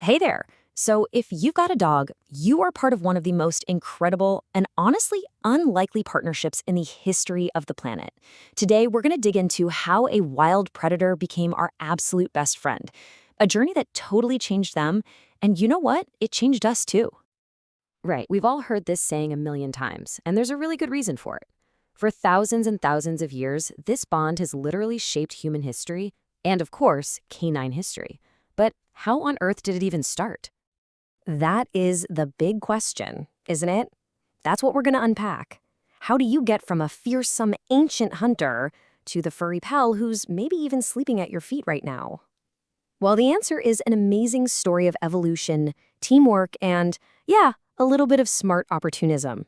Hey there! So, if you've got a dog, you are part of one of the most incredible and honestly unlikely partnerships in the history of the planet. Today, we're going to dig into how a wild predator became our absolute best friend, a journey that totally changed them, and you know what? It changed us too. Right, we've all heard this saying a million times, and there's a really good reason for it. For thousands and thousands of years, this bond has literally shaped human history and, of course, canine history. But how on earth did it even start? That is the big question, isn't it? That's what we're going to unpack. How do you get from a fearsome ancient hunter to the furry pal who's maybe even sleeping at your feet right now? Well, the answer is an amazing story of evolution, teamwork, and, yeah, a little bit of smart opportunism.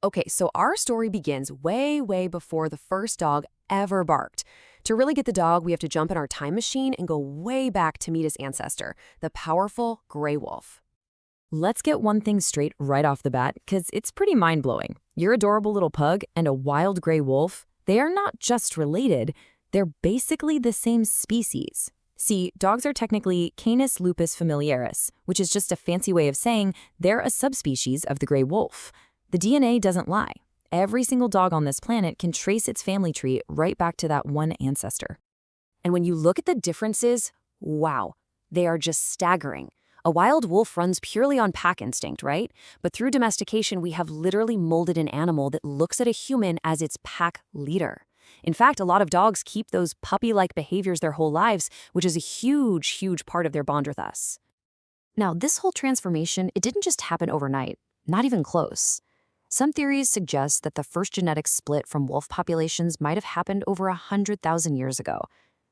Okay, so our story begins way, way before the first dog ever barked. To really get the dog, we have to jump in our time machine and go way back to meet his ancestor, the powerful gray wolf. Let's get one thing straight right off the bat, because it's pretty mind-blowing. Your adorable little pug and a wild gray wolf, they are not just related, they're basically the same species. See, dogs are technically Canis lupus familiaris, which is just a fancy way of saying they're a subspecies of the gray wolf. The DNA doesn't lie. Every single dog on this planet can trace its family tree right back to that one ancestor. And when you look at the differences, wow, they are just staggering. A wild wolf runs purely on pack instinct, right? But through domestication, we have literally molded an animal that looks at a human as its pack leader. In fact, a lot of dogs keep those puppy-like behaviors their whole lives, which is a huge, huge part of their bond with us. Now, this whole transformation, it didn't just happen overnight, not even close. Some theories suggest that the first genetic split from wolf populations might have happened over 100,000 years ago.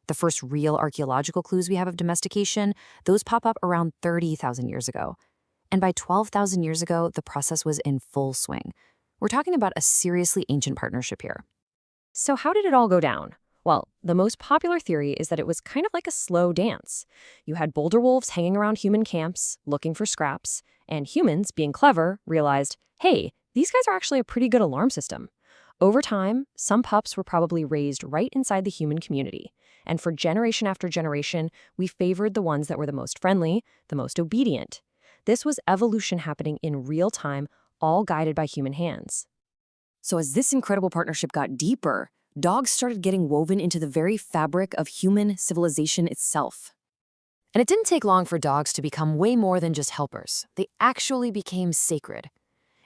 The first real archaeological clues we have of domestication, those pop up around 30,000 years ago. And by 12,000 years ago, the process was in full swing. We're talking about a seriously ancient partnership here. So how did it all go down? Well, the most popular theory is that it was kind of like a slow dance. You had boulder wolves hanging around human camps, looking for scraps, and humans, being clever, realized, hey, these guys are actually a pretty good alarm system. Over time, some pups were probably raised right inside the human community. And for generation after generation, we favored the ones that were the most friendly, the most obedient. This was evolution happening in real time, all guided by human hands. So as this incredible partnership got deeper, dogs started getting woven into the very fabric of human civilization itself. And it didn't take long for dogs to become way more than just helpers. They actually became sacred.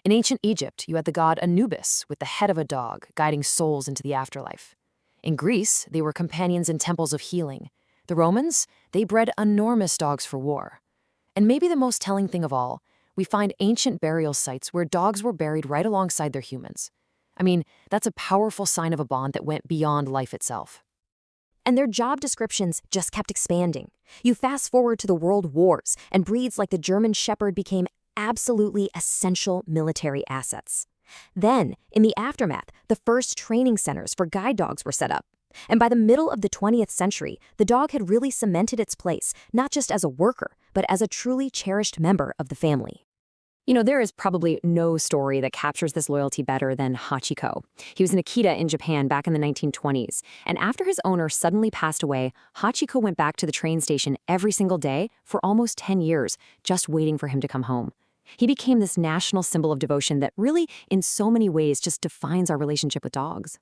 In ancient Egypt, you had the god Anubis with the head of a dog, guiding souls into the afterlife. In Greece, they were companions in temples of healing. The Romans, they bred enormous dogs for war. And maybe the most telling thing of all, we find ancient burial sites where dogs were buried right alongside their humans. I mean, that's a powerful sign of a bond that went beyond life itself. And their job descriptions just kept expanding. You fast forward to the world wars, and breeds like the German Shepherd became absolutely essential military assets. Then, in the aftermath, the first training centers for guide dogs were set up. And by the middle of the 20th century, the dog had really cemented its place, not just as a worker, but as a truly cherished member of the family. You know, there is probably no story that captures this loyalty better than Hachiko. He was an Akita in Japan back in the 1920s, and after his owner suddenly passed away, Hachiko went back to the train station every single day for almost 10 years, just waiting for him to come home. He became this national symbol of devotion that really, in so many ways, just defines our relationship with dogs.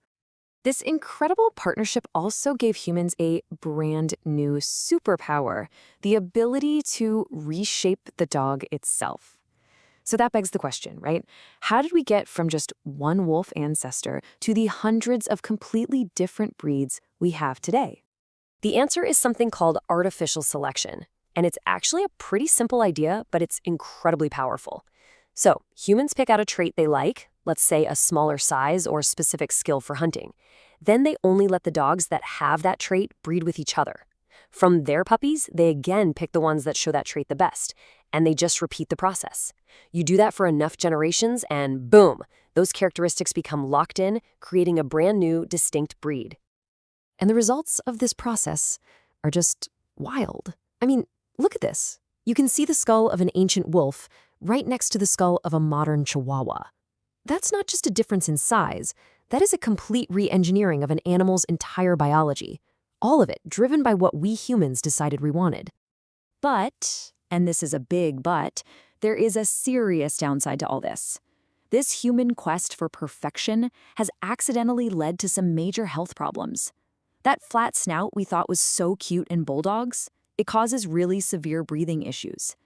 This incredible partnership also gave humans a brand new superpower, the ability to reshape the dog itself. So that begs the question, right? How did we get from just one wolf ancestor to the hundreds of completely different breeds we have today? The answer is something called artificial selection. And it's actually a pretty simple idea, but it's incredibly powerful. So humans pick out a trait they like, let's say a smaller size or specific skill for hunting. Then they only let the dogs that have that trait breed with each other. From their puppies, they again pick the ones that show that trait the best, and they just repeat the process. You do that for enough generations, and boom, those characteristics become locked in, creating a brand new, distinct breed. And the results of this process are just wild. I mean, look at this. You can see the skull of an ancient wolf right next to the skull of a modern chihuahua. That's not just a difference in size. That is a complete re-engineering of an animal's entire biology. All of it driven by what we humans decided we wanted. But And this is a big but. There is a serious downside to all this. This human quest for perfection has accidentally led to some major health problems. That flat snout we thought was so cute in bulldogs, it causes really severe breathing issues.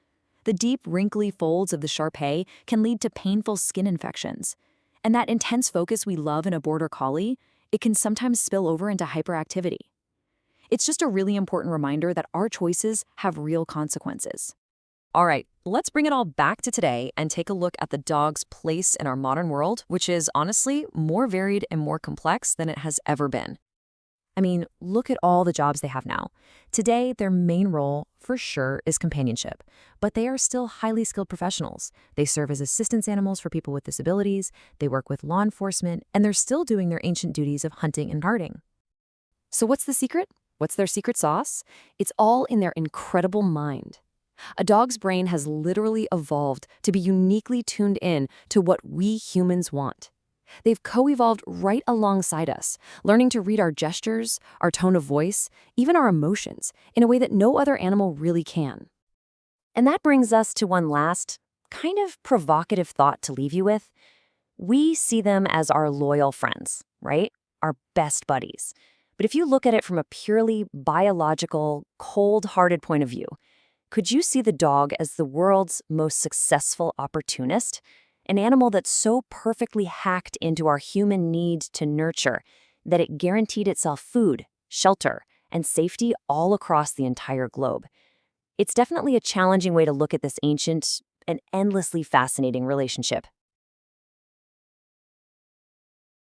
The deep, wrinkly folds of the Shar-Pei can lead to painful skin infections. And that intense focus we love in a border collie, it can sometimes spill over into hyperactivity. It's just a really important reminder that our choices have real consequences. All right, let's bring it all back to today and take a look at the dog's place in our modern world, which is honestly more varied and more complex than it has ever been. I mean, look at all the jobs they have now. Today, their main role, for sure, is companionship, but they are still highly skilled professionals. They serve as assistance animals for people with disabilities, they work with law enforcement, and they're still doing their ancient duties of hunting and guarding. So what's the secret? What's their secret sauce? It's all in their incredible mind. A dog's brain has literally evolved to be uniquely tuned in to what we humans want. They've co-evolved right alongside us, learning to read our gestures, our tone of voice, even our emotions, in a way that no other animal really can. And that brings us to one last, kind of provocative thought to leave you with. We see them as our loyal friends, right? Our best buddies. But if you look at it from a purely biological, cold-hearted point of view, could you see the dog as the world's most successful opportunist? An animal that's so perfectly hacked into our human need to nurture that it guaranteed itself food, shelter, and safety all across the entire globe. It's definitely a challenging way to look at this ancient and endlessly fascinating relationship.